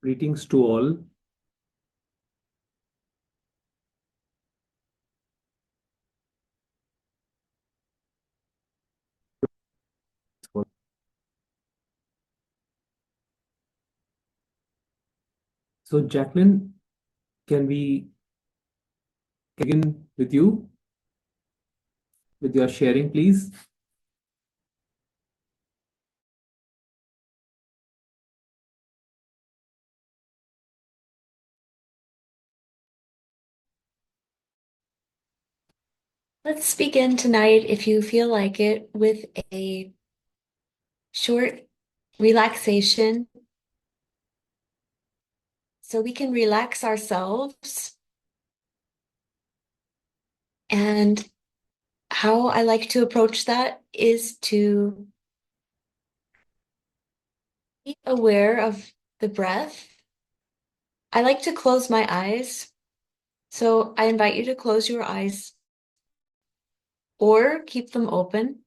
Greetings to all. So, Jacqueline, can we begin with you with your sharing, please? Let's begin tonight, if you feel like it, with a short relaxation so we can relax ourselves. And how I like to approach that is to be aware of the breath. I like to close my eyes, so I invite you to close your eyes or keep them open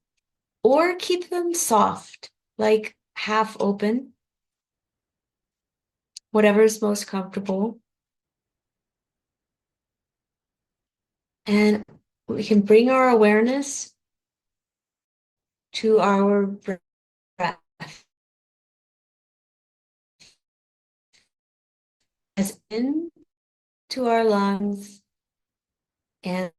or keep them soft, like half open, whatever is most comfortable. And we can bring our awareness to our breath as in to our lungs and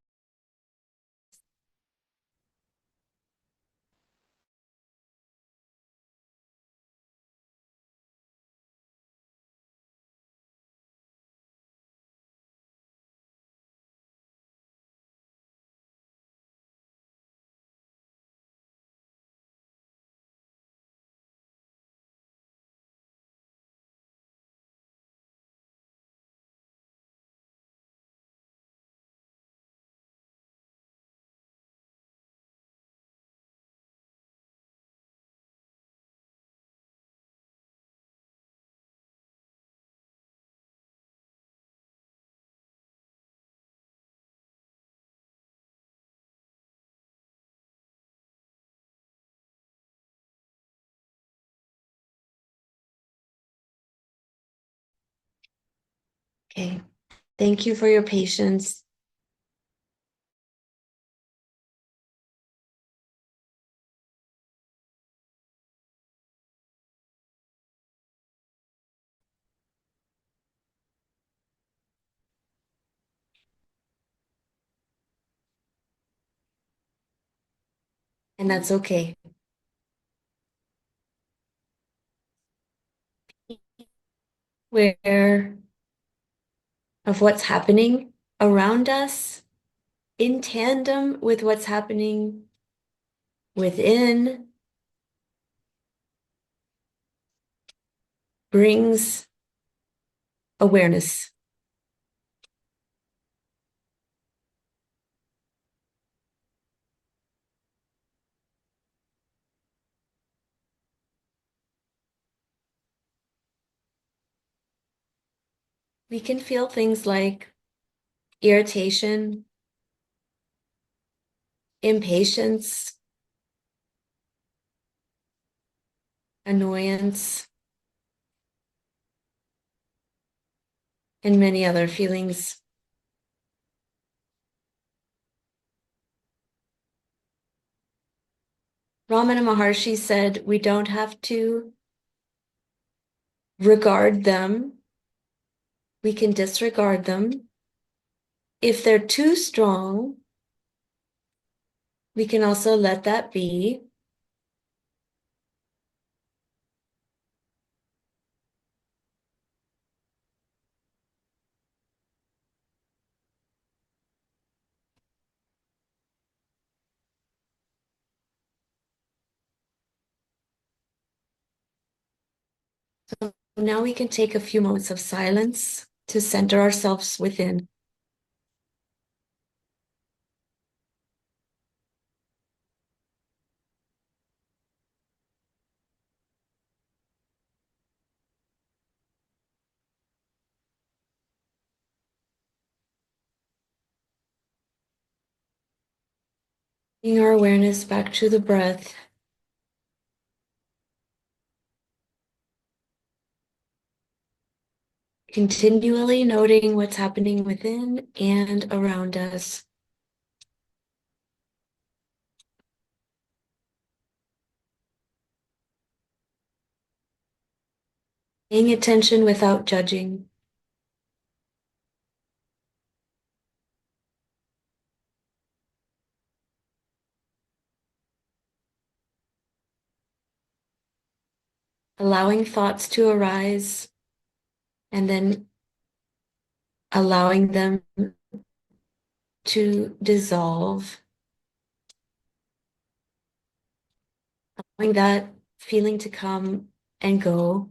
okay. Thank you for your patience. And that's okay. Aware of what's happening around us in tandem with what's happening within brings awareness. We can feel things like irritation, impatience, annoyance, and many other feelings. Ramana Maharishi said we don't have to regard them. We can disregard them. If they're too strong, we can also let that be. So now we can take a few moments of silence to center ourselves within. Bring our awareness back to the breath. Continually noting what's happening within and around us. Paying attention without judging. Allowing thoughts to arise and then allowing them to dissolve. Allowing that feeling to come and go.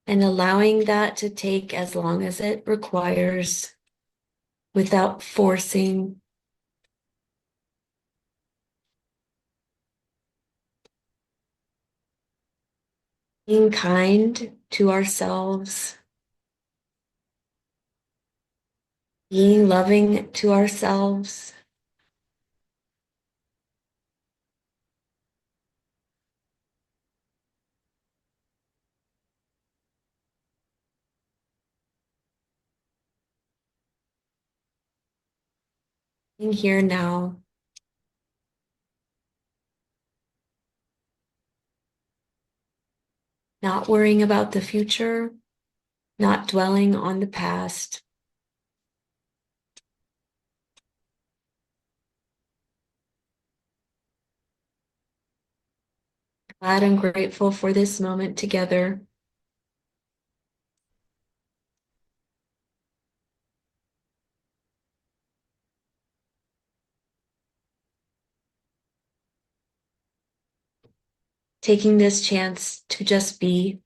And allowing that to take as long as it requires without forcing. Being kind to ourselves. Being loving to ourselves. Being here now. Not worrying about the future, not dwelling on the past. Glad and grateful for this moment together. Taking this chance to just be.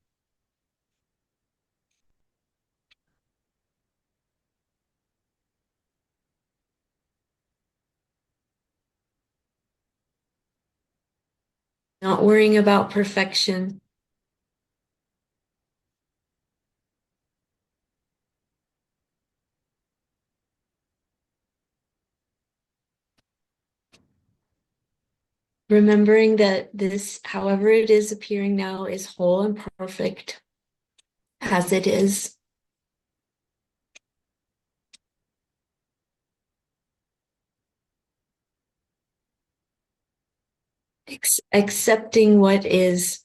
Not worrying about perfection. Remembering that this, however it is appearing now, is whole and perfect as it is. Accepting what is.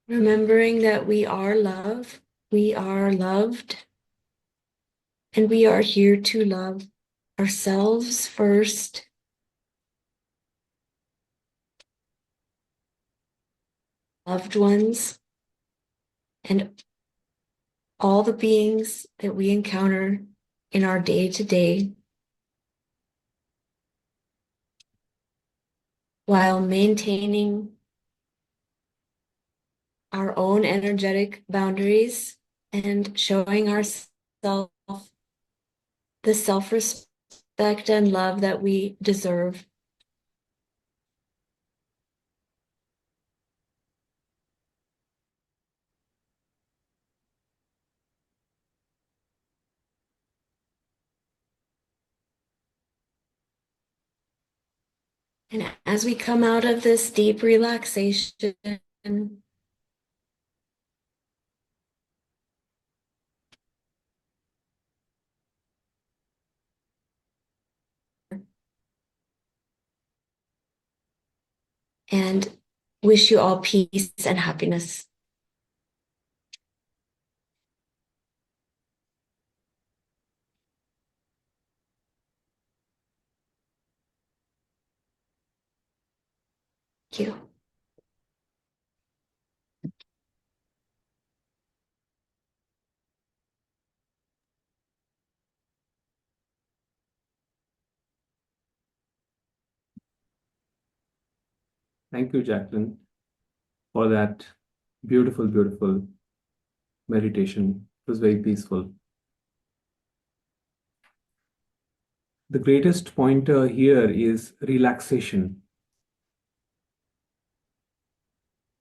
Remembering that we are love, we are loved, and we are here to love ourselves first, loved ones, and all the beings that we encounter in our day-to-day, while maintaining our own energetic boundaries and showing ourselves the self-respect and love that we deserve. And as we come out of this deep relaxation, and wish you all peace and happiness. Thank you. Thank you, Jacqueline, for that beautiful, beautiful meditation. It was very peaceful. The greatest pointer here is relaxation,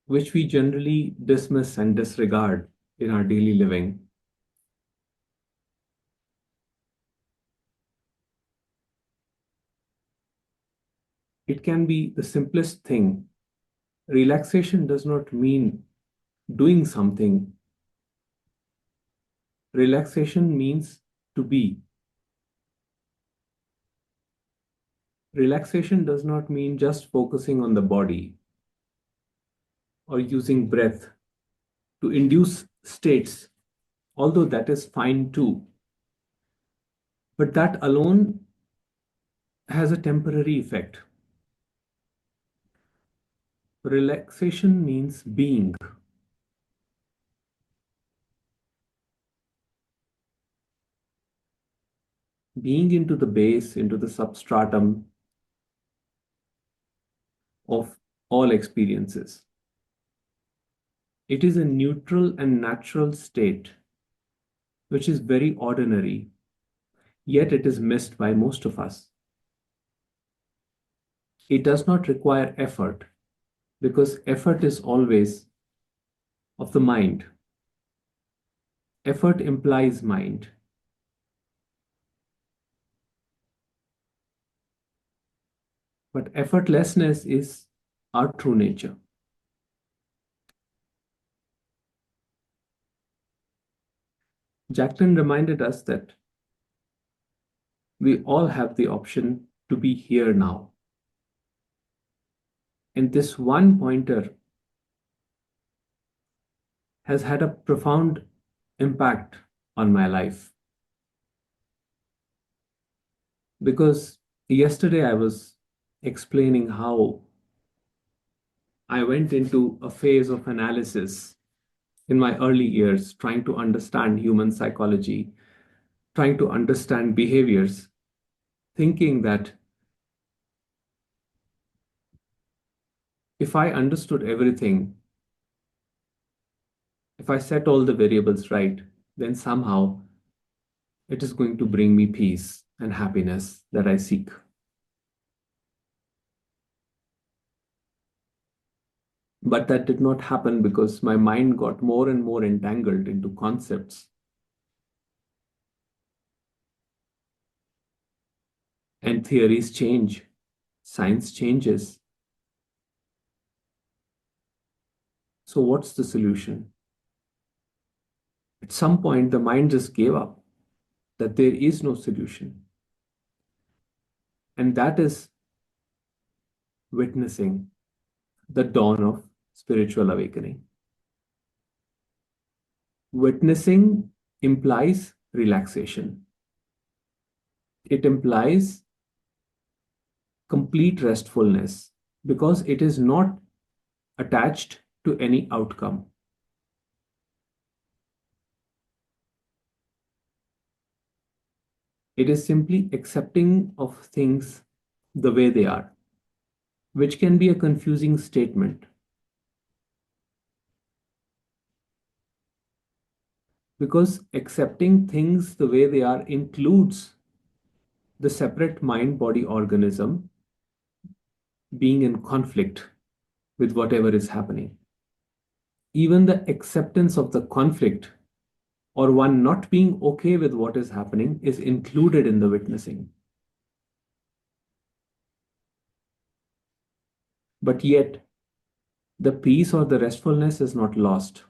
which we generally dismiss and disregard in our daily living. it can be the simplest thing. Relaxation does not mean doing something. Relaxation means to be. Relaxation does not mean just focusing on the body or using breath to induce states, although that is fine too. But that alone has a temporary effect. Relaxation means being. Being into the base, into the substratum of all experiences. It is a neutral and natural state, which is very ordinary, yet it is missed by most of us. It does not require effort, because effort is always of the mind. Effort implies mind. But effortlessness is our true nature. Jacqueline reminded us that we all have the option to be here now. And this one pointer has had a profound impact on my life. Because yesterday I was explaining how I went into a phase of analysis in my early years, trying to understand human psychology, trying to understand behaviors, thinking that if I understood everything, if I set all the variables right, then somehow it is going to bring me peace and happiness that I seek. But that did not happen because my mind got more and more entangled into concepts. And theories change, science changes. So what's the solution? At some point, the mind just gave up that there is no solution. And that is witnessing the dawn of spiritual awakening. Witnessing implies relaxation. It implies complete restfulness because it is not attached to any outcome. It is simply accepting of things the way they are, which can be a confusing statement. Because accepting things the way they are includes the separate mind-body organism being in conflict with whatever is happening. Even the acceptance of the conflict or one not being okay with what is happening is included in the witnessing. But yet, the peace or the restfulness is not lost,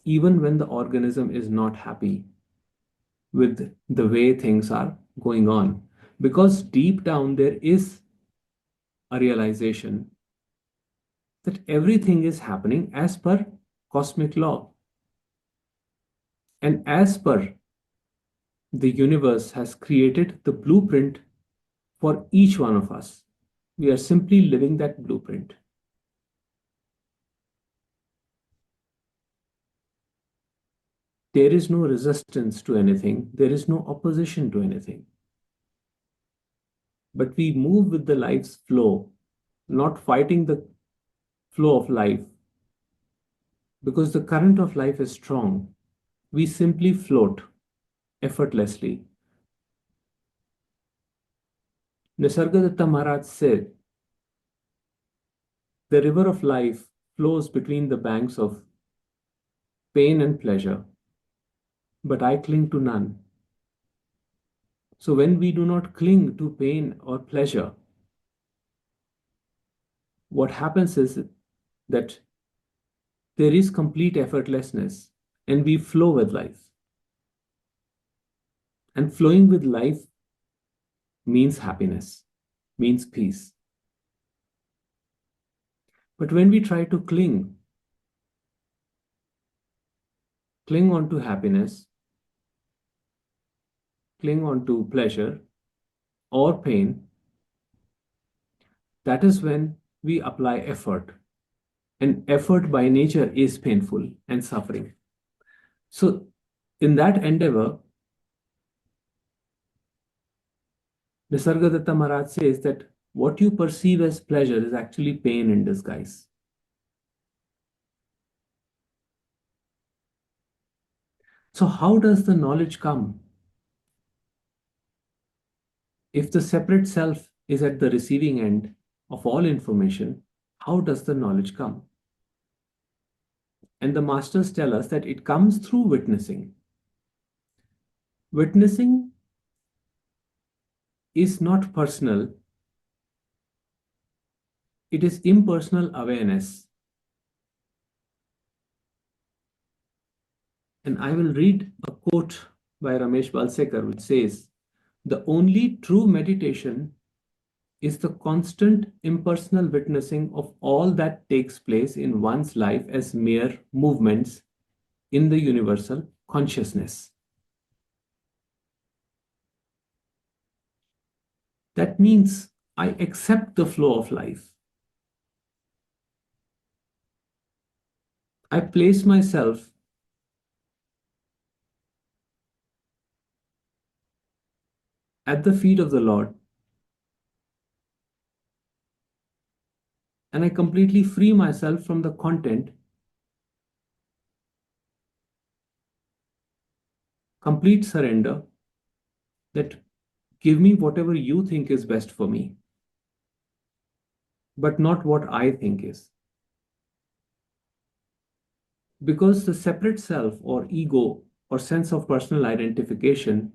even when the organism is not happy with the way things are going on. Because deep down, there is a realization that everything is happening as per cosmic law. And as per the universe has created the blueprint for each one of us. We are simply living that blueprint. There is no resistance to anything. There is no opposition to anything. But we move with the life's flow, not fighting the flow of life. Because the current of life is strong, we simply float effortlessly. Nisargadatta Maharaj said, the river of life flows between the banks of pain and pleasure, but I cling to none. So when we do not cling to pain or pleasure, what happens is that there is complete effortlessness and we flow with life. And flowing with life means happiness, means peace. But when we try to cling on to happiness, cling on to pleasure or pain, that is when we apply effort. And effort by nature is painful and suffering. So, in that endeavor, Nisargadatta Maharaj says that what you perceive as pleasure is actually pain in disguise. So, how does the knowledge come? If the separate self is at the receiving end of all information, how does the knowledge come? And the masters tell us that it comes through witnessing. Witnessing is not personal, it is impersonal awareness. And I will read a quote by Ramesh Balsekar, which says, "The only true meditation is the constant impersonal witnessing of all that takes place in one's life as mere movements in the universal consciousness." That means I accept the flow of life. I place myself at the feet of the Lord and I completely free myself from the content, complete surrender, that give me whatever you think is best for me, but not what I think is. Because the separate self or ego or sense of personal identification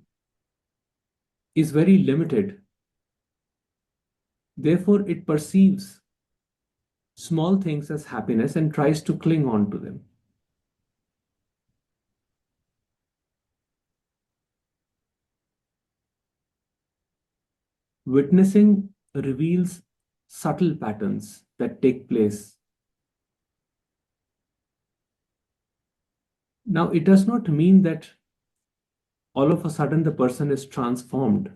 is very limited. Therefore, it perceives small things as happiness and tries to cling on to them. Witnessing reveals subtle patterns that take place. Now, it does not mean that all of a sudden the person is transformed.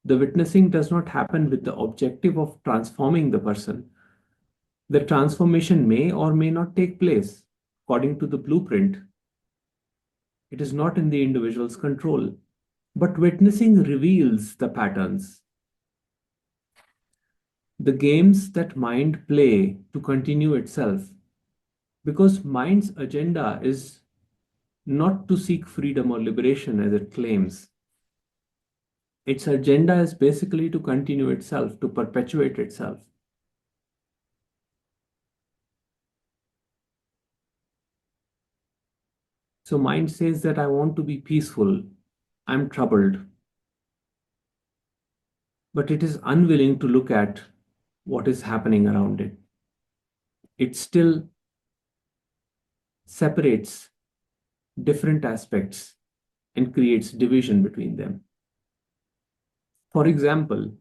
The witnessing does not happen with the objective of transforming the person. The transformation may or may not take place according to the blueprint. It is not in the individual's control. But witnessing reveals the patterns, the games that mind play to continue itself. Because mind's agenda is not to seek freedom or liberation as it claims. Its agenda is basically to continue itself, to perpetuate itself. So mind says that I want to be peaceful, I'm troubled, but it is unwilling to look at what is happening around it. It still separates different aspects and creates division between them. For example,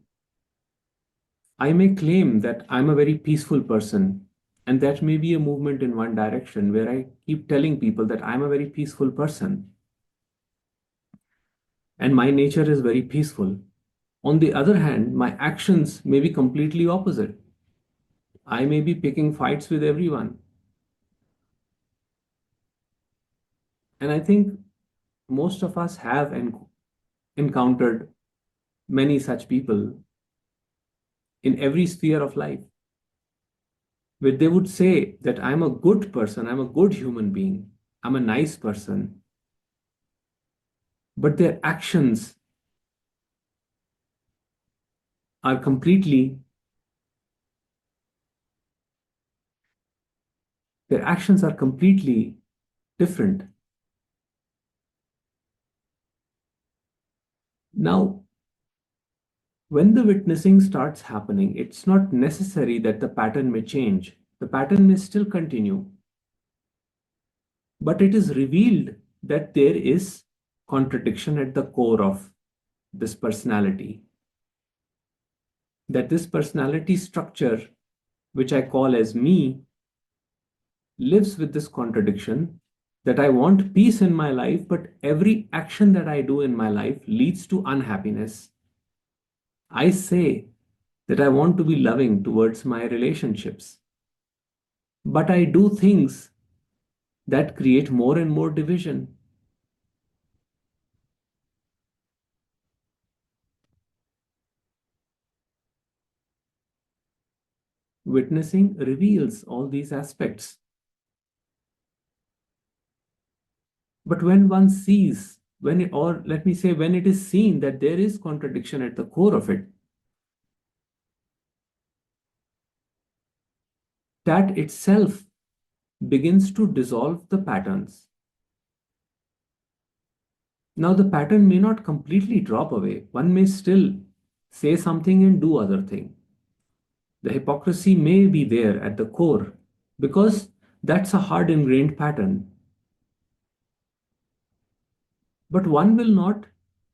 I may claim that I'm a very peaceful person, and that may be a movement in one direction where I keep telling people that I'm a very peaceful person and my nature is very peaceful. On the other hand, my actions may be completely opposite. I may be picking fights with everyone. And I think most of us have encountered many such people in every sphere of life, where they would say that I'm a good person, I'm a good human being, I'm a nice person, but are completely, their actions are completely different. Now, When the witnessing starts happening, it's not necessary that the pattern may change. The pattern may still continue, but it is revealed that there is contradiction at the core of this personality. That this personality structure, which I call as me, lives with this contradiction that I want peace in my life, but every action that I do in my life leads to unhappiness. I say that I want to be loving towards my relationships, but I do things that create more and more division. Witnessing reveals all these aspects. But when one sees, or let me say, when it is seen that there is contradiction at the core of it, that itself begins to dissolve the patterns. Now, the pattern may not completely drop away. One may still say something and do other thing. The hypocrisy may be there at the core because that's a hard ingrained pattern. But one will not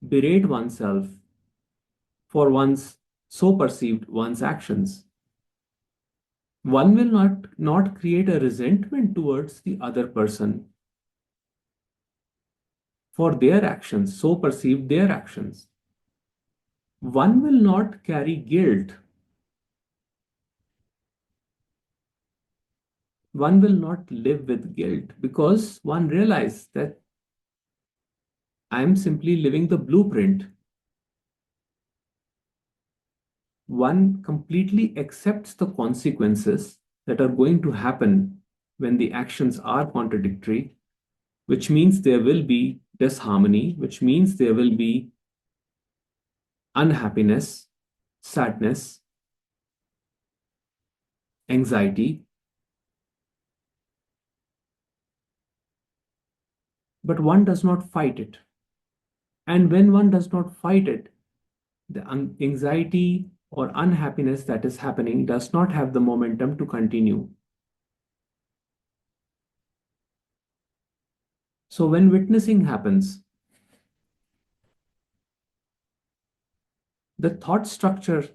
berate oneself for one's so perceived one's actions. One will not create a resentment towards the other person for their actions, so perceived their actions. One will not carry guilt. One will not live with guilt because one realizes that I am simply living the blueprint. One completely accepts the consequences that are going to happen when the actions are contradictory, which means there will be disharmony, which means there will be unhappiness, sadness, anxiety. But one does not fight it. And when one does not fight it, the anxiety or unhappiness that is happening does not have the momentum to continue. So when witnessing happens, the thought structure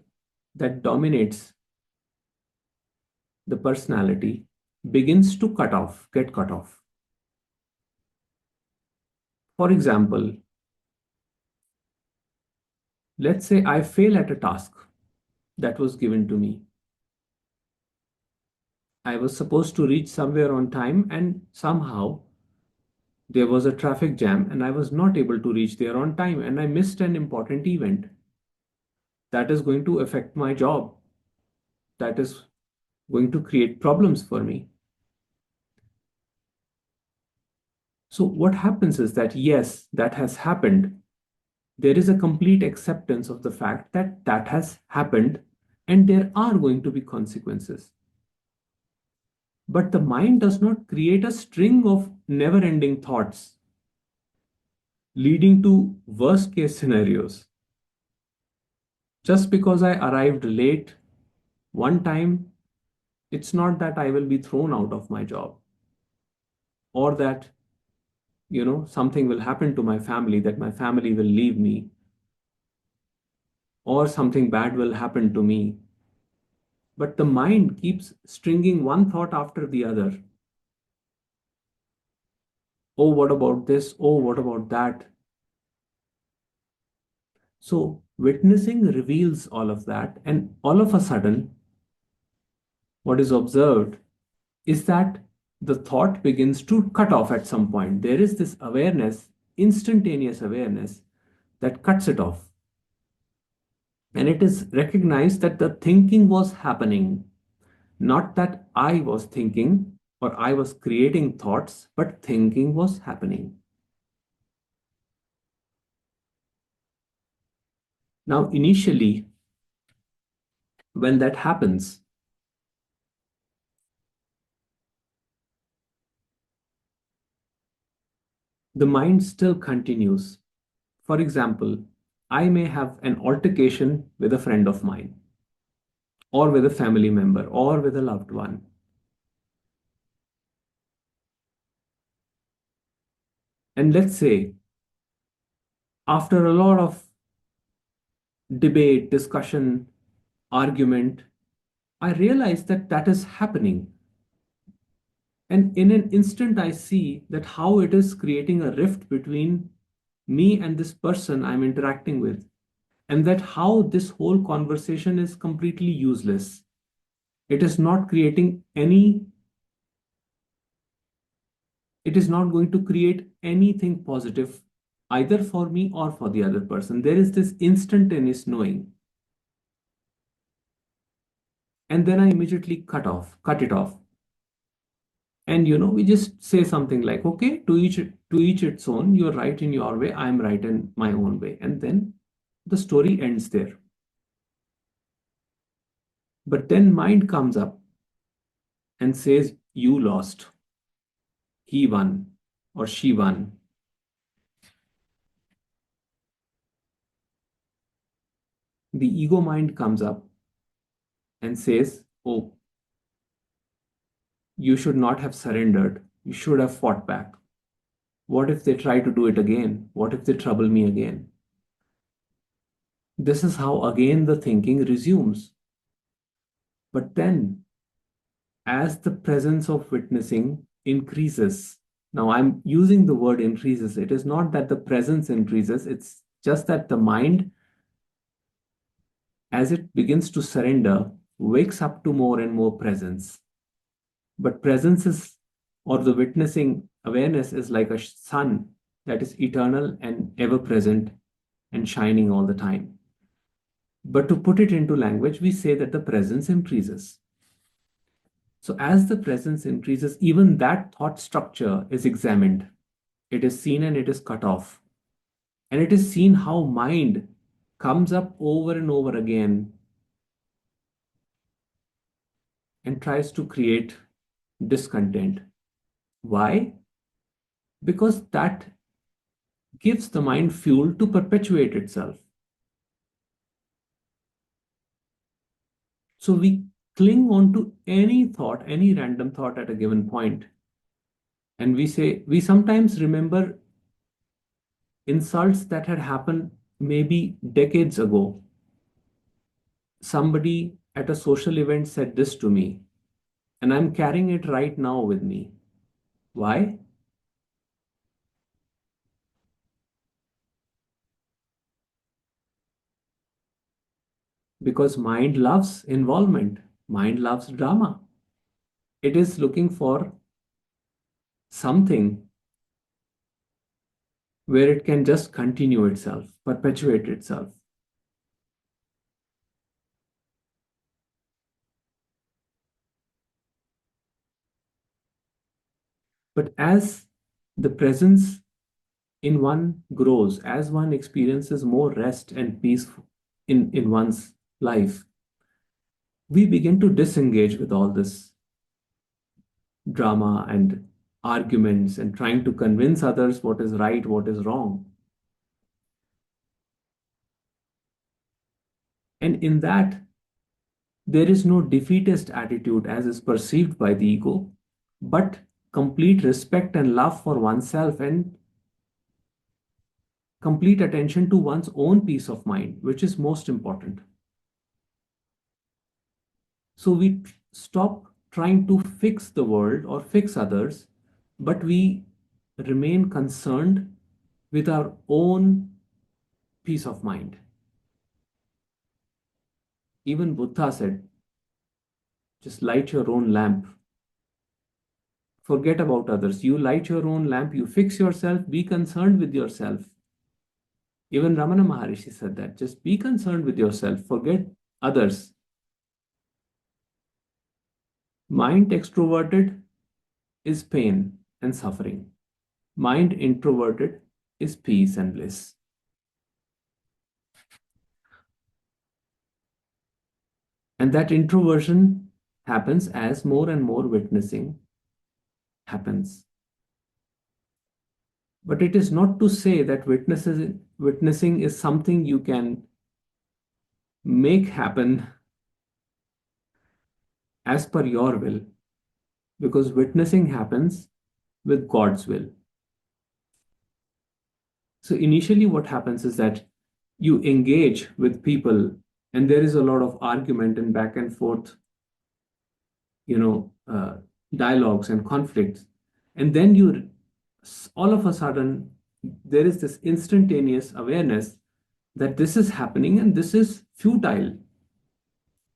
that dominates the personality begins to get cut off. For example, let's say I fail at a task that was given to me. I was supposed to reach somewhere on time, and somehow there was a traffic jam, and I was not able to reach there on time, and I missed an important event. That is going to affect my job. That is going to create problems for me. So, what happens is that, yes, that has happened. There is a complete acceptance of the fact that that has happened and there are going to be consequences. But the mind does not create a string of never ending thoughts leading to worst case scenarios. Just because I arrived late one time, it's not that I will be thrown out of my job or that, something will happen to my family, that my family will leave me or something bad will happen to me. But the mind keeps stringing one thought after the other. Oh, what about this? Oh, what about that? So, witnessing reveals all of that. And all of a sudden, what is observed is that the thought begins to cut off at some point. There is this awareness, instantaneous awareness, that cuts it off. And it is recognized that the thinking was happening, not that I was thinking or I was creating thoughts, but thinking was happening. Now, initially, when that happens, the mind still continues. For example, I may have an altercation with a friend of mine, or with a family member, or with a loved one. And let's say, after a lot of debate, discussion, argument, I realize that that is happening. And in an instant, I see that how it is creating a rift between me and this person I'm interacting with, and that how this whole conversation is completely useless. It is not creating any, it is not going to create anything positive either for me or for the other person. There is this instantaneous knowing. And then I immediately cut it off. And we just say something like, okay, to each its own. You're right in your way, I'm right in my own way, and then the story ends there. But then mind comes up and says, you lost, he won, or she won. The ego mind comes up and says, oh, you should not have surrendered, you should have fought back. What if they try to do it again? What if they trouble me again? This is how again the thinking resumes. But then, as the presence of witnessing increases, now I'm using the word increases, it is not that the presence increases, it's just that the mind, as it begins to surrender, wakes up to more and more presence. But presence is, or the witnessing awareness is like a sun that is eternal and ever present and shining all the time. But to put it into language, we say that the presence increases. So as the presence increases, even that thought structure is examined. It is seen and it is cut off. And it is seen how mind comes up over and over again and tries to create discontent. Why? Because that gives the mind fuel to perpetuate itself. So we cling on to any thought, any random thought at a given point. And we say, we sometimes remember insults that had happened maybe decades ago. Somebody at a social event said this to me, and I'm carrying it right now with me. Why? Because mind loves involvement, mind loves drama. It is looking for something where it can just continue itself, perpetuate itself. But as the presence in one grows, as one experiences more rest and peace in one's life, we begin to disengage with all this drama and arguments and trying to convince others what is right, what is wrong. And in that, there is no defeatist attitude as is perceived by the ego, but complete respect and love for oneself and complete attention to one's own peace of mind, which is most important. So we stop trying to fix the world or fix others, but we remain concerned with our own peace of mind. Even Buddha said, just light your own lamp. Forget about others. You light your own lamp, you fix yourself, be concerned with yourself. Even Ramana Maharishi said that. Just be concerned with yourself, forget others. Mind extroverted is pain and suffering. Mind introverted is peace and bliss. And that introversion happens as more and more witnessing happens. But it is not to say that witnessing is something you can make happen as per your will, because witnessing happens with God's will. So initially, what happens is that you engage with people, and there is a lot of argument and back and forth, you know, dialogues and conflicts. And then all of a sudden, there is this instantaneous awareness that this is happening and this is futile.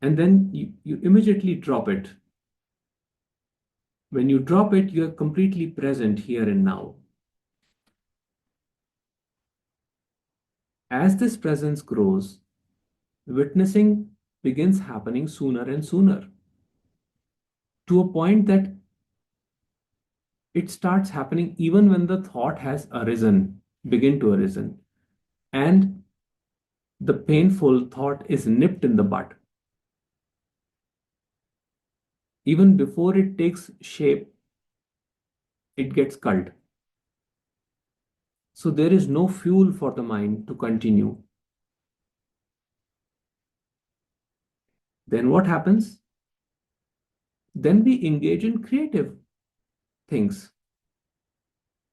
And then you immediately drop it. When you drop it, you're completely present here and now. As this presence grows, witnessing begins happening sooner and sooner, to a point that it starts happening even when the thought has begin to arisen, and the painful thought is nipped in the bud. Even before it takes shape, it gets culled. So there is no fuel for the mind to continue. Then what happens? Then we engage in creative things.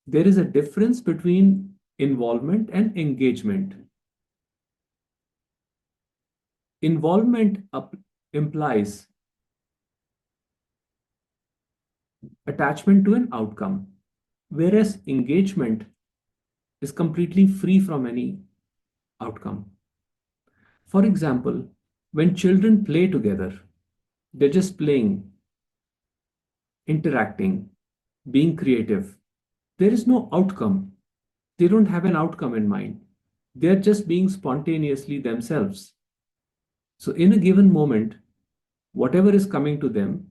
There is a difference between involvement and engagement. Involvement implies attachment to an outcome, whereas engagement is completely free from any outcome. For example, when children play together, they're just playing, interacting, being creative. There is no outcome. They don't have an outcome in mind. They're just being spontaneously themselves. So, in a given moment, whatever is coming to them,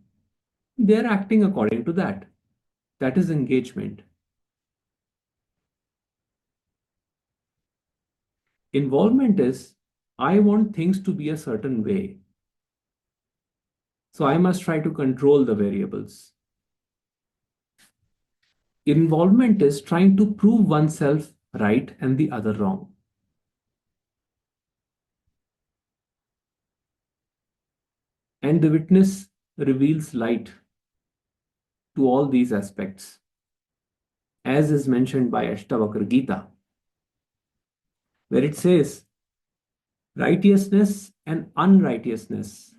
they're acting according to that. That is engagement. Involvement is, I want things to be a certain way. So I must try to control the variables. Involvement is trying to prove oneself right and the other wrong. And the witness reveals light to all these aspects, as is mentioned by Ashtavakra Gita, where it says, righteousness and unrighteousness,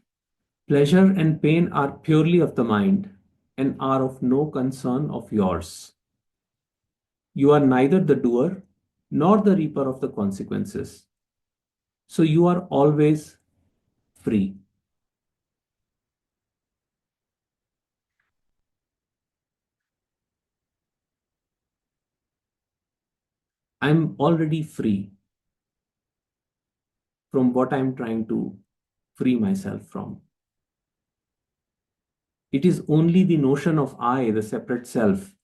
pleasure and pain are purely of the mind and are of no concern of yours. You are neither the doer nor the reaper of the consequences. So you are always free. I'm already free from what I'm trying to free myself from. It is only the notion of I, the separate self,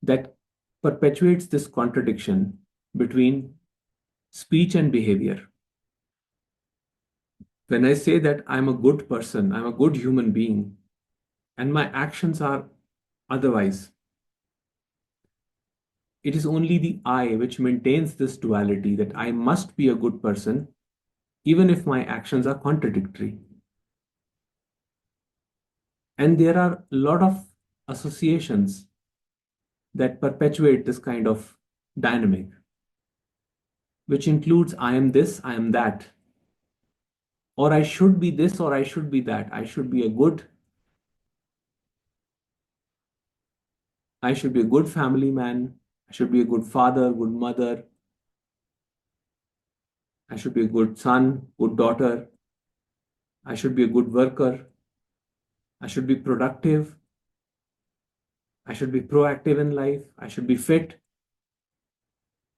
that perpetuates this contradiction between speech and behavior. When I say that I'm a good person, I'm a good human being, and my actions are otherwise, it is only the I which maintains this duality that I must be a good person, even if my actions are contradictory. And there are a lot of associations that perpetuate this kind of dynamic, which includes I am this, I am that, or I should be this, or I should be that. I should be a good family man. I should be a good father, good mother. I should be a good son, good daughter. I should be a good worker. I should be productive. I should be proactive in life. I should be fit.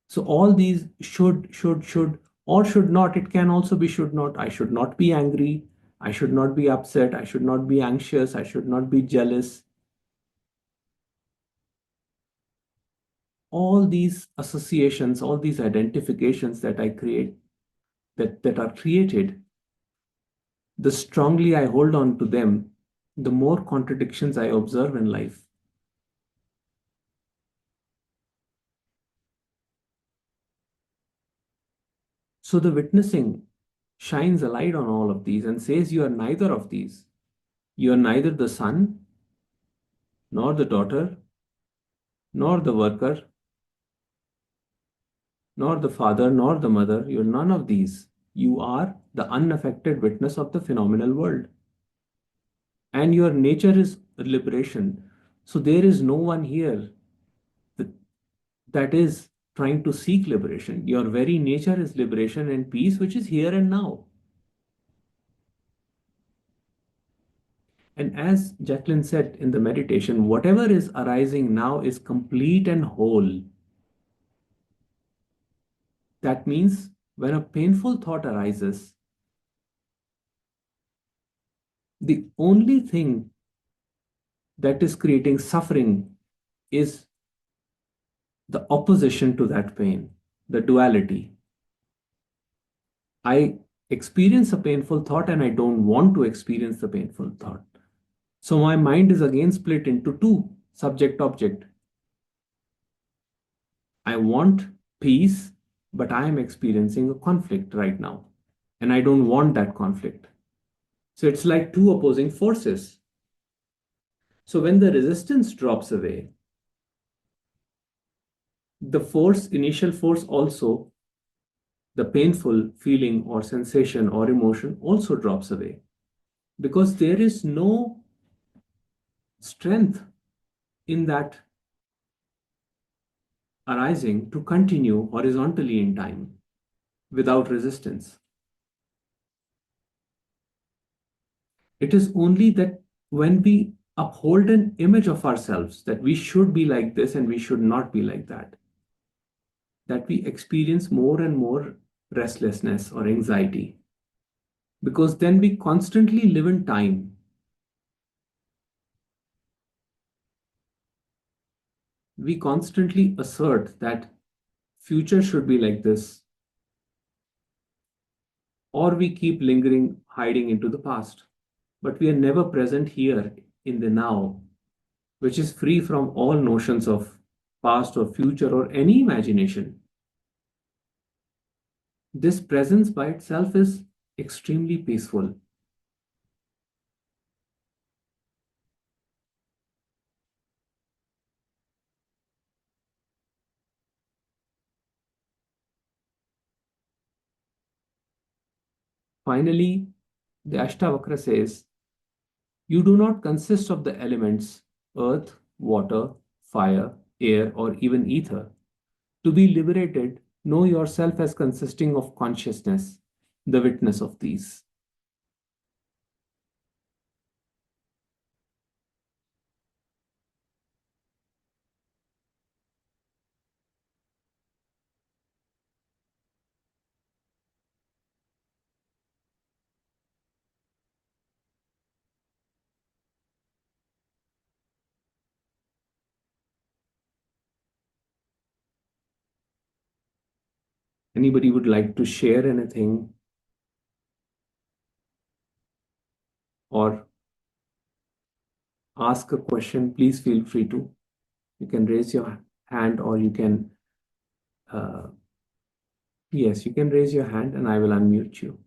So all these should, or should not. It can also be should not. I should not be angry. I should not be upset. I should not be anxious. I should not be jealous. All these associations, all these identifications that I create, that are created, the strongly I hold on to them, the more contradictions I observe in life. So the witnessing shines a light on all of these and says you are neither of these. You are neither the son, nor the daughter, nor the worker, nor the father, nor the mother. You're none of these. You are the unaffected witness of the phenomenal world. And your nature is liberation. So there is no one here that, that is trying to seek liberation. Your very nature is liberation and peace, which is here and now. And as Jacqueline said in the meditation, whatever is arising now is complete and whole. That means when a painful thought arises, the only thing that is creating suffering is the opposition to that pain, the duality. I experience a painful thought and I don't want to experience the painful thought. So my mind is again split into two, subject object. I want peace, but I am experiencing a conflict right now. And I don't want that conflict. So it's like two opposing forces. So when the resistance drops away, the force, initial force also, the painful feeling or sensation or emotion also drops away because there is no strength in that arising to continue horizontally in time without resistance. It is only that when we uphold an image of ourselves that we should be like this and we should not be like that we experience more and more restlessness or anxiety. Because then we constantly live in time. We constantly assert that future should be like this, or we keep lingering, hiding into the past. But we are never present here in the now, which is free from all notions of past or future or any imagination. This presence by itself is extremely peaceful. Finally, the Ashtavakra says, you do not consist of the elements earth, water, fire, air, or even ether. To be liberated, know yourself as consisting of consciousness, the witness of these. Anybody would like to share anything or ask a question, please feel free to. You can raise your hand or you can, uh, yes, you can raise your hand and I will unmute you.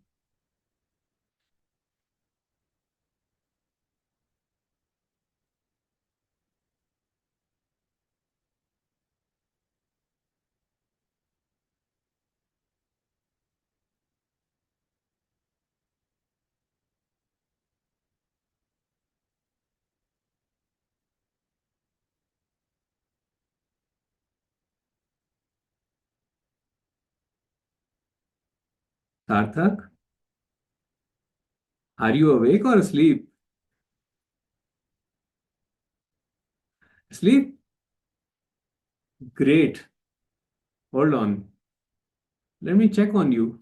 Sarthak, are you awake or asleep? Asleep? Great. Hold on. Let me check on you.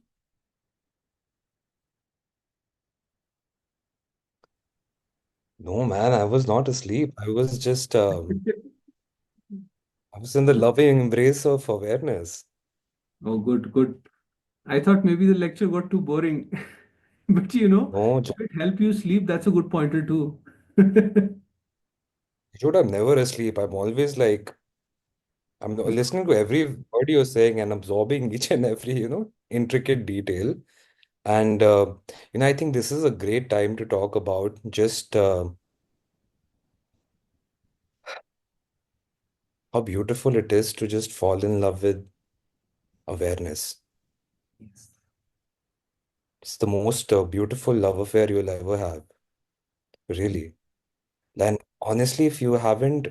No, man, I was not asleep. I was just, I was in the loving embrace of awareness. Oh, good, good. I thought maybe the lecture got too boring. But No, if it help you sleep, that's a good pointer too. Jagjot, I'm never asleep. I'm always like, I'm listening to every word you're saying and absorbing each and every. intricate detail. And I think this is a great time to talk about just how beautiful it is to just fall in love with awareness. Yes. It's the most beautiful love affair you'll ever have, really. And honestly, if you haven't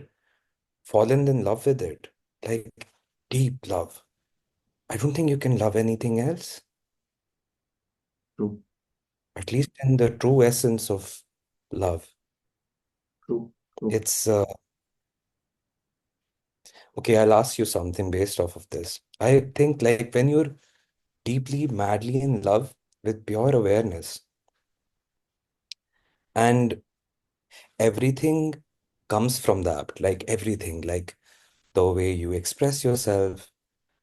fallen in love with it, like deep love, I don't think you can love anything else, True, at least in the true essence of love. true, true. It's okay, I'll ask you something based off of this. I think like when you're deeply, madly in love with pure awareness and everything comes from that, like everything, like the way you express yourself,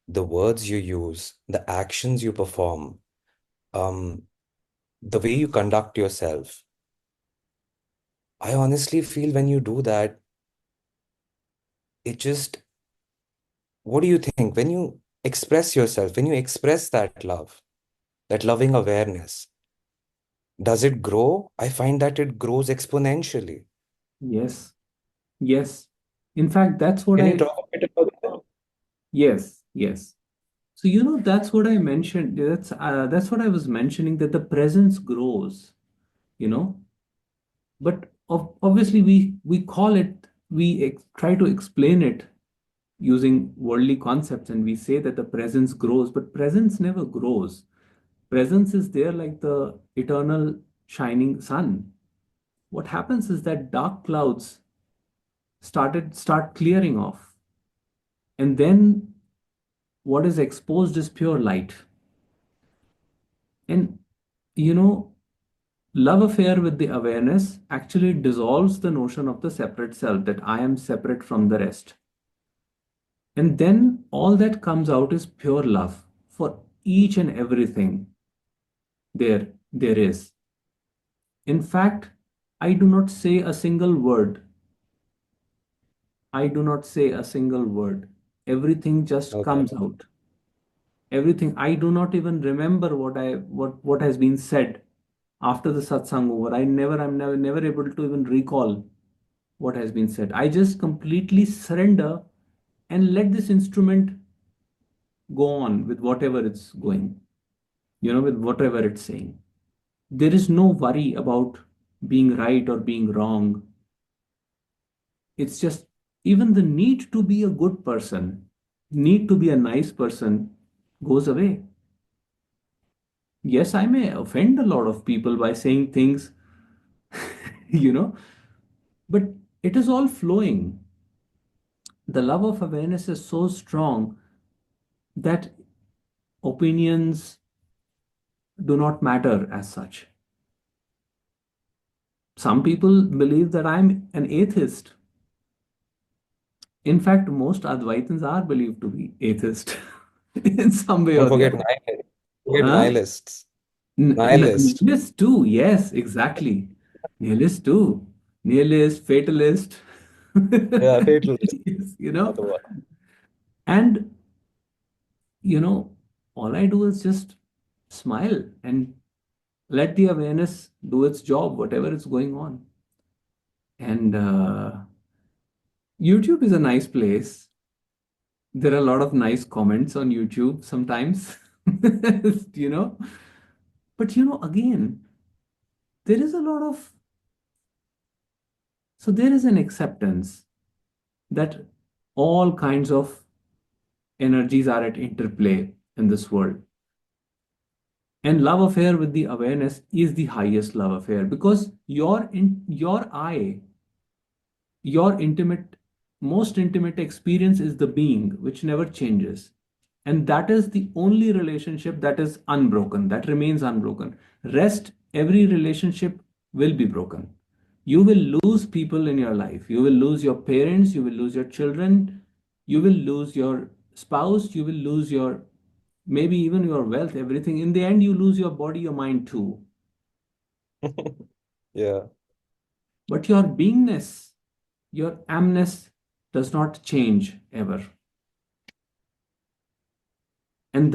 the words you use, the actions you perform, um, the way you conduct yourself. I honestly feel when you do that, it just, what do you think? When you express yourself, when you express that love, that loving awareness, does it grow? I find that it grows exponentially. Yes, yes. In fact, that's what Can you I, talk a bit about that? yes, yes. So, that's what I mentioned. That's what I was mentioning, that the presence grows, you know. But obviously, we call it, try to explain it using worldly concepts, and we say that the presence grows, but presence never grows. Presence is there like the eternal shining sun. What happens is that dark clouds start clearing off, and then what is exposed is pure light. And you know, love affair with the awareness actually dissolves the notion of the separate self, that I am separate from the rest. And then all that comes out is pure love for each and everything there is. In fact, I do not say a single word. I do not say a single word. Everything just Okay. comes out. Everything. I do not even remember what has been said after the satsang over. I'm never able to even recall what has been said. I just completely surrender and let this instrument go on with whatever it's going, with whatever it's saying. There is no worry about being right or being wrong. It's just, even the need to be a good person, need to be a nice person goes away. Yes, I may offend a lot of people by saying things, you know, but it is all flowing. The love of awareness is so strong that opinions do not matter as such. Some people believe that I'm an atheist. In fact, most Advaitins are believed to be atheist in some way Don't or the forget other. nihilists. Forget Huh? nihilists. Nihilist. Nihilist too, yes, exactly. Nihilist too. Nihilist, fatalist. Yeah, fatalist. Yes, Another one. and you know, all I do is just smile and let the awareness do its job, whatever is going on. And YouTube is a nice place. There are a lot of nice comments on YouTube sometimes, you know. But again, there is a lot of, so there is an acceptance that all kinds of energies are at interplay in this world. And love affair with the awareness is the highest love affair, because your I, your most intimate experience is the being which never changes. And that is the only relationship that is unbroken, that remains unbroken. Rest, every relationship will be broken. You will lose people in your life. You will lose your parents, you will lose your children, you will lose your spouse, you will lose your, maybe even your wealth, everything. In the end, you lose your body, your mind too. Yeah. But your beingness, your amness does not change ever. And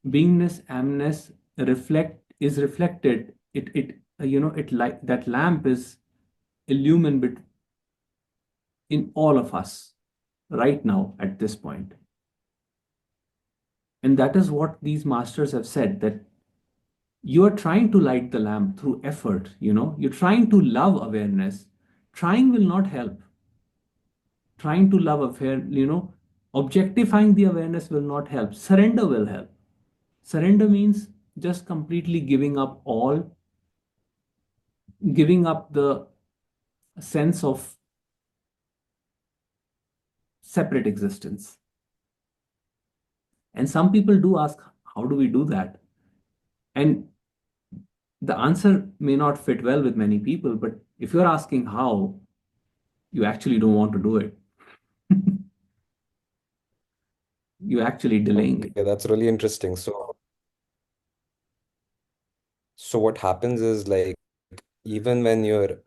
beingness, amness is reflected. It like that lamp is illumined in all of us right now at this point. And that is what these masters have said, that you are trying to light the lamp through effort, you're trying to love awareness. Trying will not help. Trying to love affair, objectifying the awareness will not help. Surrender will help. Surrender means just completely giving up the sense of separate existence. And some people do ask, how do we do that? And the answer may not fit well with many people, but if you're asking how, you actually don't want to do it. You're actually delaying it. Okay, that's really interesting. So what happens is like even when you're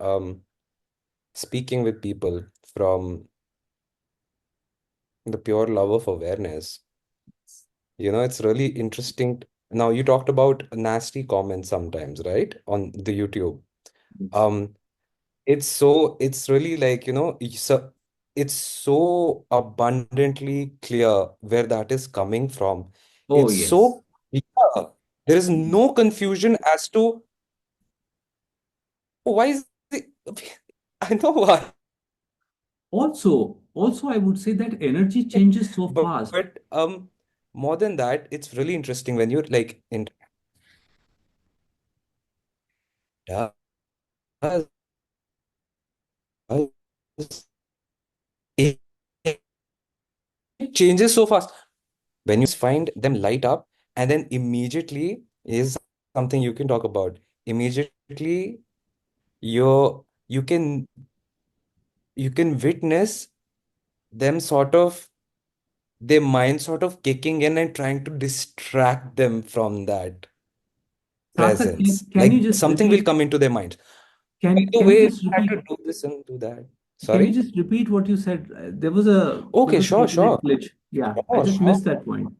speaking with people from the pure love of awareness, it's really interesting. Now you talked about nasty comments sometimes, right? On the YouTube. Yes. Um, it's really like, it's so abundantly clear where that is coming from. Oh, It's yes. so clear. There is no confusion as to why is it, I know why, Also, I would say that energy changes so fast. but more than that, it's really interesting when you're like in does it, it changes so fast. When you find them light up, and then immediately is something you can talk about. Immediately you can witness them sort of their mind sort of kicking in and trying to distract them from that Sarthak, presence. can you Like just something will repeat? come into their minds. By Can the can you way, just I had repeat? to do this and do that. Can you Sorry? just repeat what you said? There was Okay, an sure, internet sure. glitch. Yeah, I Sure, just sure. missed that point.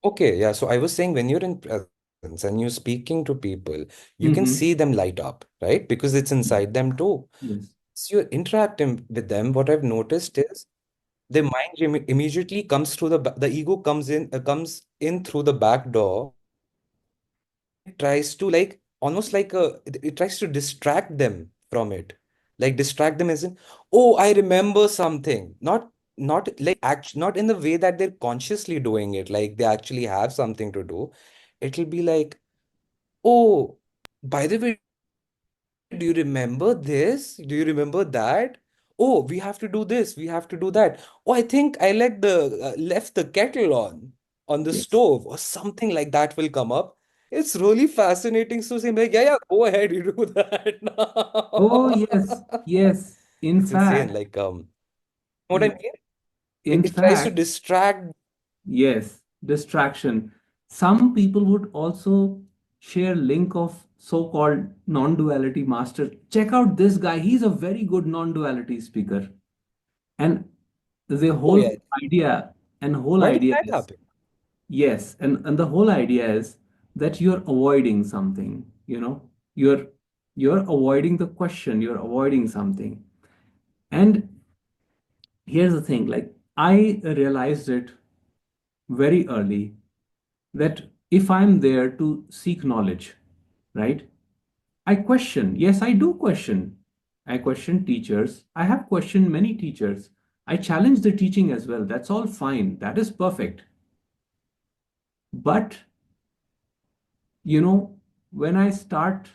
Okay, yeah. So I was saying when you're in presence and you're speaking to people, you can Mm-hmm. see them light up, right? Because it's inside them too. Yes. So you're interacting with them. What I've noticed is the mind immediately comes through the ego comes in through the back door, and it tries to like almost like it tries to distract them from it. Like distract them as in, oh, I remember something. Not like not in the way that they're consciously doing it, like they actually have something to do. It'll be like, oh, by the way, do you remember this? Do you remember that? Oh, we have to do this. We have to do that. Oh, I think I left the kettle on the Yes. stove or something like that will come up. It's really fascinating. So saying like, yeah, yeah, go ahead, you do that Oh, yes. now. Yes. In It's insane. fact, Like, what I y- mean? in It tries to fact, distract. yes, distraction. Some people would also share link of so-called non-duality master. Check out this guy. He's a very good non-duality speaker. And the Oh whole yeah. idea and whole Why did idea that is, happen? yes, and the whole idea is that you're avoiding something, you're you're avoiding the question, you're avoiding something. And here's the thing, like I realized it very early that if I'm there to seek knowledge, right? I question. Yes, I do question. I question teachers. I have questioned many teachers. I challenge the teaching as well. That's all fine. That is perfect. But, you know, when I start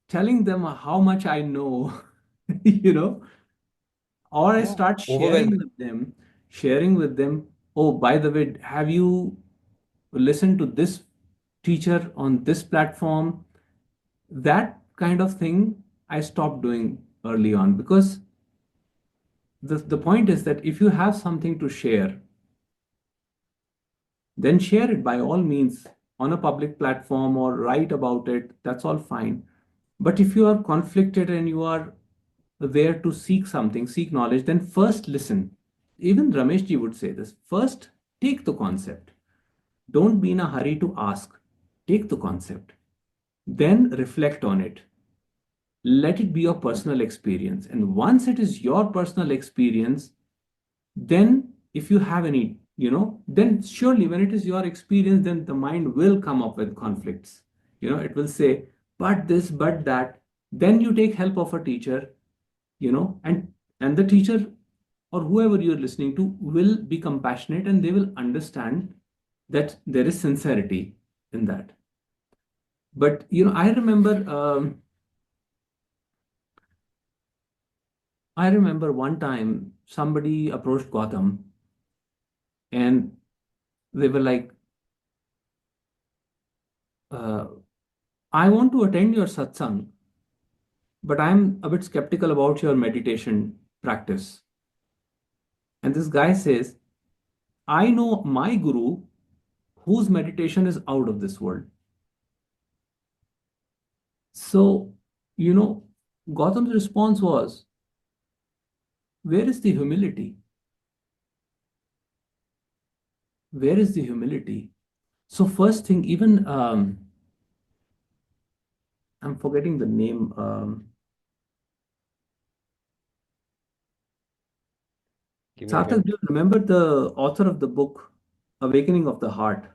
telling them how much I know, you know, or I Yeah. start Overwhelming. sharing with them, oh, by the way, have you listened to this teacher on this platform? That kind of thing I stopped doing early on, because the point is that if you have something to share, then share it by all means on a public platform or write about it. That's all fine. But if you are conflicted and you are there to seek something, seek knowledge, then first listen. even Rameshji would say this. First, take the concept. Don't be in a hurry to ask. Take the concept. Then reflect on it. Let it be your personal experience. And once it is your personal experience, then if you have any, then surely when it is your experience, then the mind will come up with conflicts. It will say, but this, but that. Then you take help of a teacher, and the teacher or whoever you're listening to will be compassionate and they will understand that there is sincerity in that. But I remember one time somebody approached Gautam and they were like, uh, I want to attend your satsang, but I'm a bit skeptical about your meditation practice. And this guy says, I know my guru whose meditation is out of this world. So, you know, Gautam's response was, where is the humility? Where is the humility? So, first thing, even I'm forgetting the name. Give me a Sarthak, do hint. you remember the author of the book, Awakening of the Heart?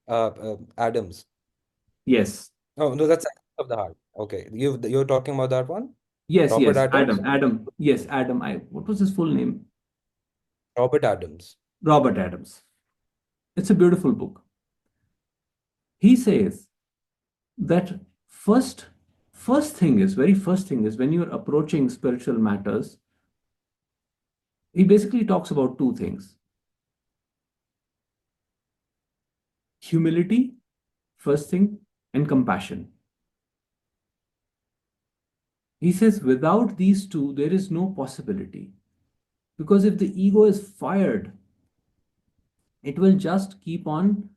Adams. Yes. Oh, no, that's Actions of the Heart. Okay, you're talking about that one? Yes, Robert yes, Adams? Adam. Yes, Adam. What was his full name? Robert Adams. Robert Adams. It's a beautiful book. He says that very first thing is when you're approaching spiritual matters, he basically talks about two things: humility, first thing, and compassion. He says without these two, there is no possibility. Because if the ego is fired, it will just keep on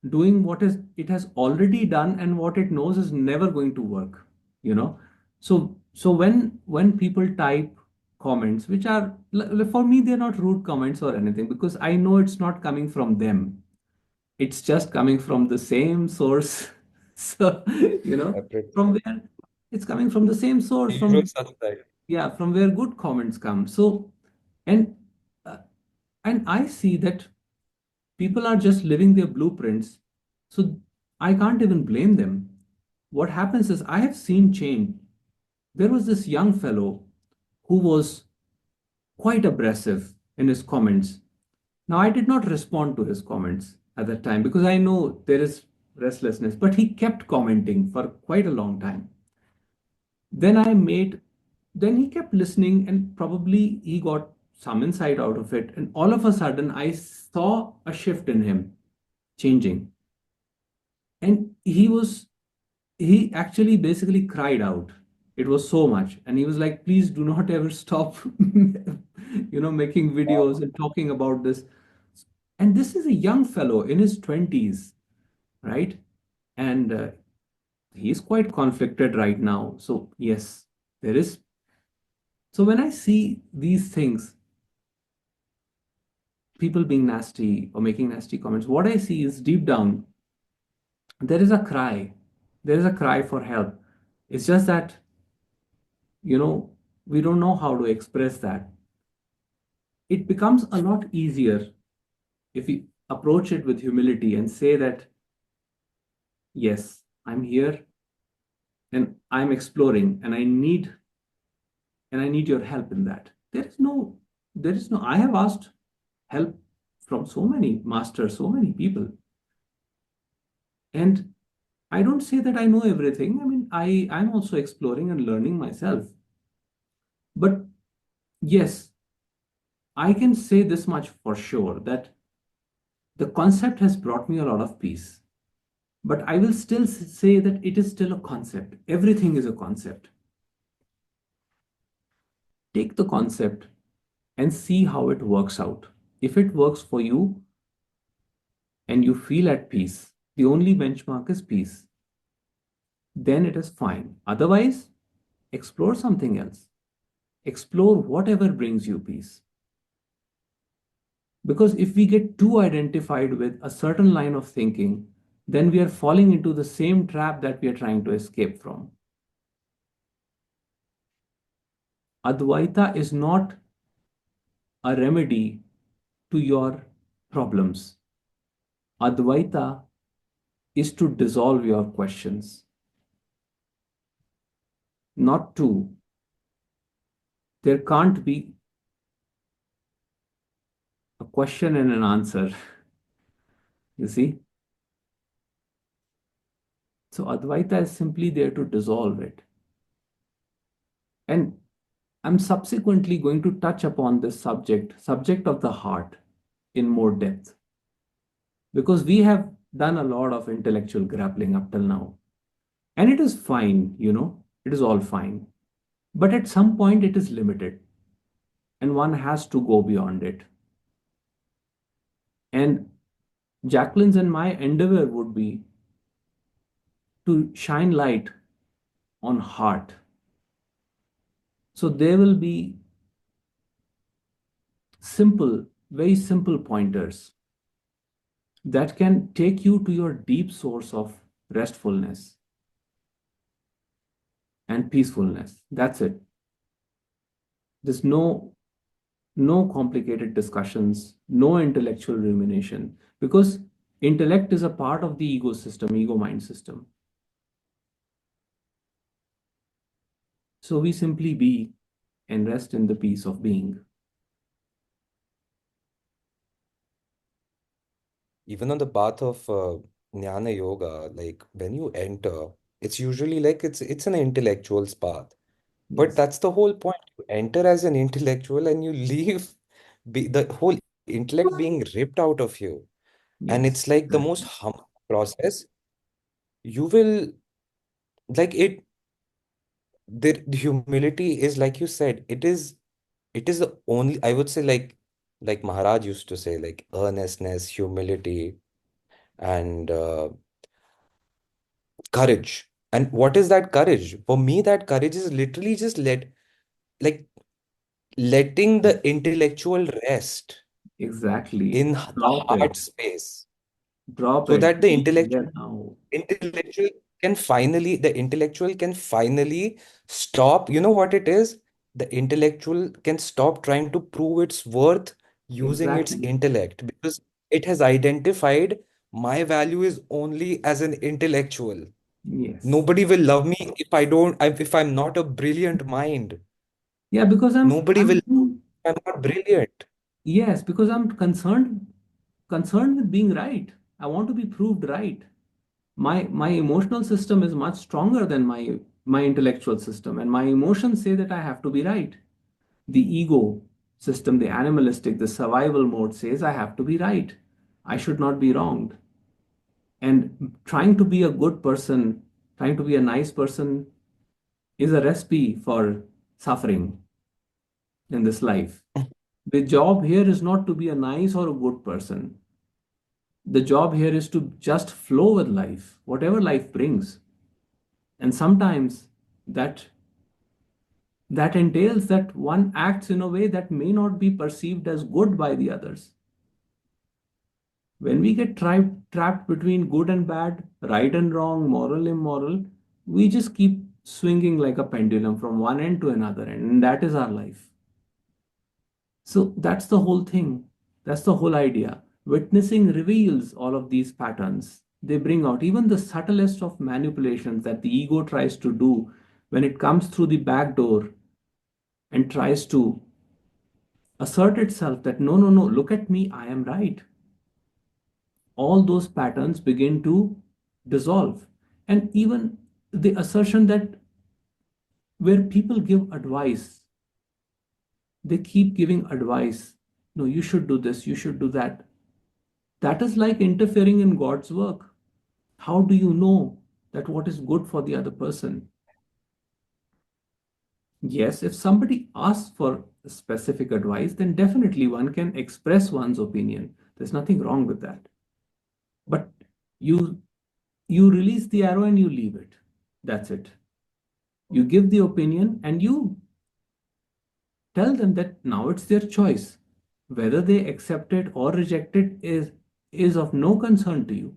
doing what is it has already done and what it knows is never going to work. So when people type comments which are, for me, they're not rude comments or anything, because I know it's not coming from them, it's just coming from the same source. So Separate. from where it's coming from, the same source, The usual from, suspect. yeah, from where good comments come. So and uh, and I see that people are just living their blueprints. So I can't even blame them. What happens is I have seen change. There was this young fellow who was quite abrasive in his comments. Now, I did not respond to his comments at that time because I know there is restlessness, but he kept commenting for quite a long time. Then I made, then he kept listening and probably he got some insight out of it. And all of a sudden, I saw a shift in him changing. And he actually basically cried out. It was so much. And he was like, please do not ever stop, making Wow. videos and talking about this. And this is a young fellow in his 20s, right? And he's quite conflicted right now. So, yes, there is. So, when I see these things, people being nasty or making nasty comments, what I see is deep down, there is a cry. There is a cry for help. It's just that, you know, we don't know how to express that. It becomes a lot easier if we approach it with humility and say that, yes, I'm here and I'm exploring and I need your help in that. There is no, I have asked help from so many masters, so many people. And I don't say that I know everything. I mean, I'm also exploring and learning myself. But yes, I can say this much for sure that the concept has brought me a lot of peace. But I will still say that it is still a concept. Everything is a concept. Take the concept and see how it works out. If it works for you and you feel at peace, the only benchmark is peace, then it is fine. Otherwise, explore something else. Explore whatever brings you peace. Because if we get too identified with a certain line of thinking, then we are falling into the same trap that we are trying to escape from. Advaita is not a remedy to your problems. Advaita is to dissolve your questions, not to. There can't be a question and an answer. You see? So Advaita is simply there to dissolve it. And I'm subsequently going to touch upon this subject of the heart, in more depth. Because we have done a lot of intellectual grappling up till now. And it is fine, it is all fine. But at some point, it is limited. And one has to go beyond it. And Jacqueline's and my endeavor would be to shine light on heart. So there will be simple, very simple pointers that can take you to your deep source of restfulness and peacefulness. That's it. There's no complicated discussions, no intellectual rumination, because intellect is a part of the ego system, ego mind system. So we simply be and rest in the peace of being. Even on the path of Jnana Yoga, like when you enter, it's usually like it's an intellectual's path. But Yes. that's the whole point. You enter as an intellectual and you leave the whole intellect being ripped out of you. And it's Yes. like the most Exactly. humble process. You will like it, the humility is like you said, it is the only, I would say, like Maharaj used to say, like earnestness, humility, and courage. And what is that courage? For me, that courage is literally just like letting the intellectual rest Exactly. in the Drop heart it. space, Drop so it. that the Be intellectual there now. intellectual the intellectual can finally stop. You know what it is? The intellectual can stop trying to prove its worth using its Exactly. intellect, because it has identified my value is only as an intellectual. Yes. Nobody will love me if I'm not a brilliant mind. Yeah, because Nobody will love me if I'm not brilliant. yes, because I'm concerned with being right. I want to be proved right. My emotional system is much stronger than my intellectual system, and my emotions say that I have to be right. The ego system, the animalistic, the survival mode says I have to be right. I should not be wronged. And trying to be a good person, trying to be a nice person is a recipe for suffering in this life. The job here is not to be a nice or a good person. The job here is to just flow with life, whatever life brings. And sometimes that that entails that one acts in a way that may not be perceived as good by the others. When we get trapped between good and bad, right and wrong, moral, immoral, we just keep swinging like a pendulum from one end to another end, and that is our life. So that's the whole thing. That's the whole idea. Witnessing reveals all of these patterns. They bring out even the subtlest of manipulations that the ego tries to do when it comes through the back door and tries to assert itself that no, no, no, look at me, I am right. All those patterns begin to dissolve. And even the assertion that where people give advice, they keep giving advice. No, you should do this, you should do that. That is like interfering in God's work. How do you know that what is good for the other person? Yes, if somebody asks for specific advice, then definitely one can express one's opinion. There's nothing wrong with that. But you you release the arrow and you leave it. That's it. You give the opinion and you Tell them that now it's their choice. Whether they accept it or reject it is of no concern to you.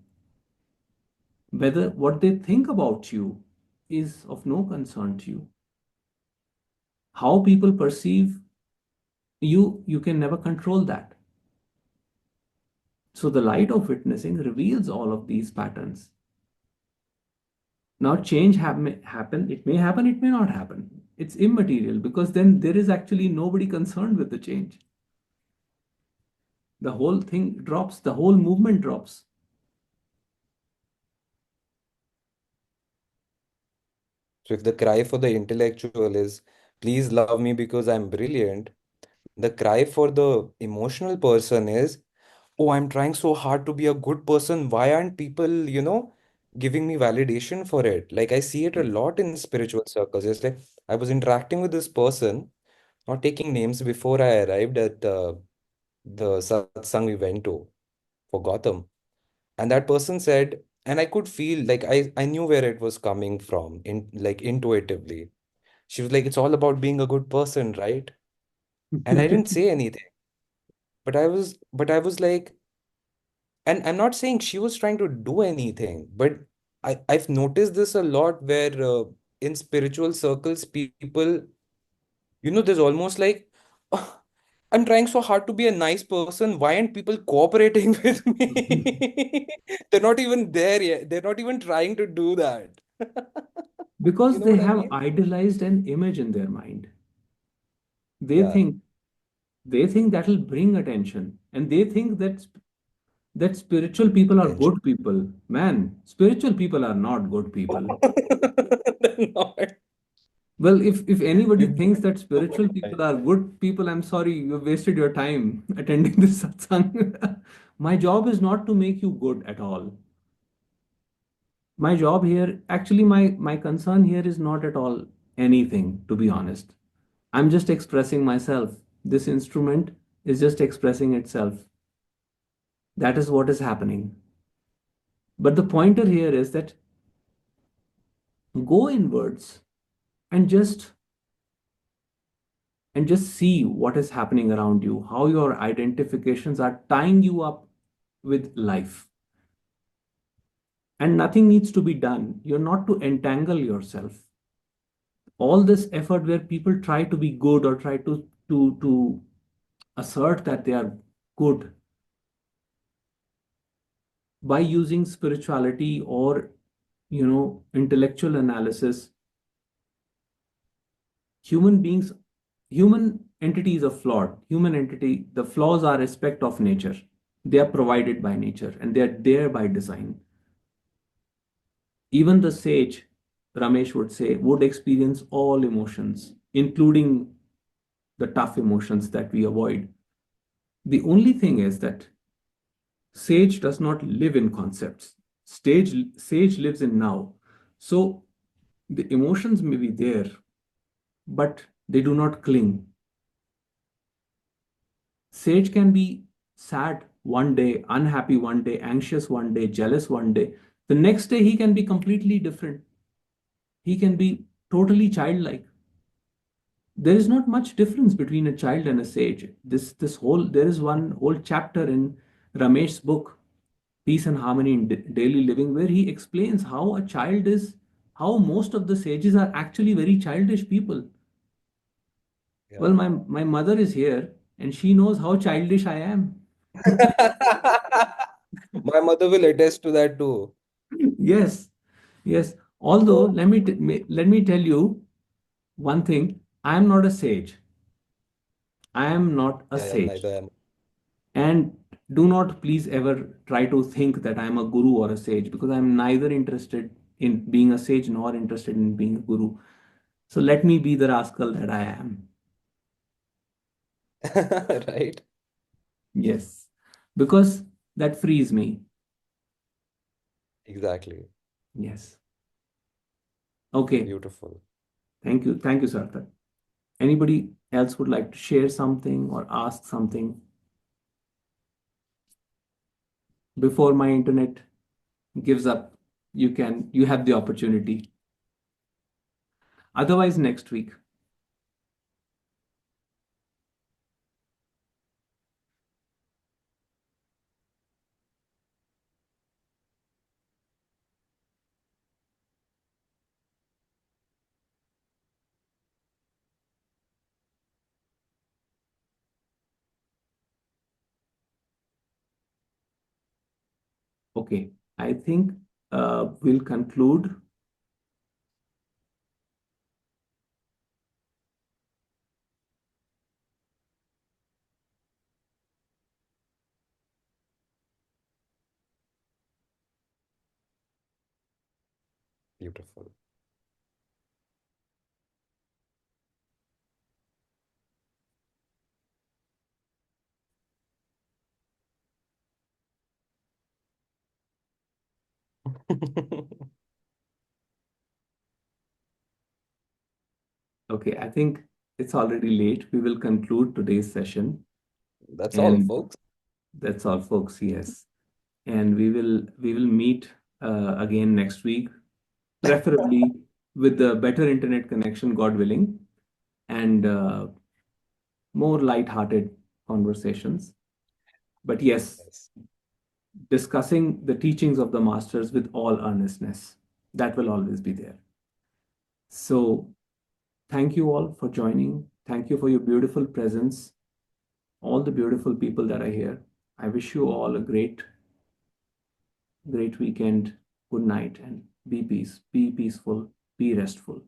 Whether what they think about you is of no concern to you. How people perceive you can never control that. So the light of witnessing reveals all of these patterns. Now change happen, it may happen, it may not happen. It's immaterial because then there is actually nobody concerned with the change. The whole thing drops, the whole movement drops. So if the cry for the intellectual is, please love me because I'm brilliant, the cry for the emotional person is, oh, I'm trying so hard to be a good person. Why aren't people, giving me validation for it? Like I see it a lot in spiritual circles. It's like I was interacting with this person, not taking names, before I arrived at the satsang we went to for Gotham. And that person said, and I could feel like I knew where it was coming from, in like intuitively. She was like, it's all about being a good person, right? And I didn't say anything. But I was like, and I'm not saying she was trying to do anything, but I've noticed this a lot where in spiritual circles, people, there's almost like, "Oh, I'm trying so hard to be a nice person. Why aren't people cooperating with me?" They're not even there yet. They're not even trying to do that. You Because know they what I have mean? idealized an image in their mind. They Yeah. think they think that'll bring attention, and they think that spiritual people are Attention. good people. Man, spiritual people are not good people. They're not. Well, if anybody You thinks that so spiritual right. people are good people, I'm sorry, you've wasted your time attending this satsang. My job is not to make you good at all. My job here, actually, my concern here is not at all anything, to be honest. I'm just expressing myself. This instrument is just expressing itself. That is what is happening. But the pointer here is that go inwards and just see what is happening around you, how your identifications are tying you up with life. And nothing needs to be done. You're not to entangle yourself. All this effort where people try to be good or try to assert that they are good by using spirituality or intellectual analysis, human beings, human entities are flawed. Human entity, the flaws are aspect of nature. They are provided by nature and they are there by design. Even the sage, Ramesh would say, would experience all emotions, including the tough emotions that we avoid. The only thing is that sage does not live in concepts. Sage lives in now. So the emotions may be there, but they do not cling. Sage can be sad one day, unhappy one day, anxious one day, jealous one day. The next day, he can be completely different. He can be totally childlike. There is not much difference between a child and a sage. This whole there is one whole chapter in Ramesh's book, Peace and Harmony in Daily Living, where he explains how a child is, how most of the sages are actually very childish people. Yeah. Well, my mother is here and she knows how childish I am. My mother will attest to that too. Yes, yes. Although let me tell you one thing. I am not a sage. I am not a Yeah, yeah, sage. neither am. And do not please ever try to think that I am a guru or a sage because I am neither interested in being a sage nor interested in being a guru. So let me be the rascal that I am. Right? Yes, because that frees me. Exactly. Yes. Okay. Beautiful. Thank you. Thank you, Sarthak. Anybody else would like to share something or ask something before my internet gives up? You have the opportunity. Otherwise, next week. Okay, I think we'll conclude. Beautiful. Okay, I think it's already late. We will conclude today's session. That's all, And folks. that's all, folks. Yes. And we will meet again next week, preferably with the better internet connection, God willing, and more light-hearted conversations. But yes, Yes. discussing the teachings of the masters with all earnestness. That will always be there. So thank you all for joining. Thank you for your beautiful presence, all the beautiful people that are here. I wish you all a great weekend. Good night and be peaceful, be restful.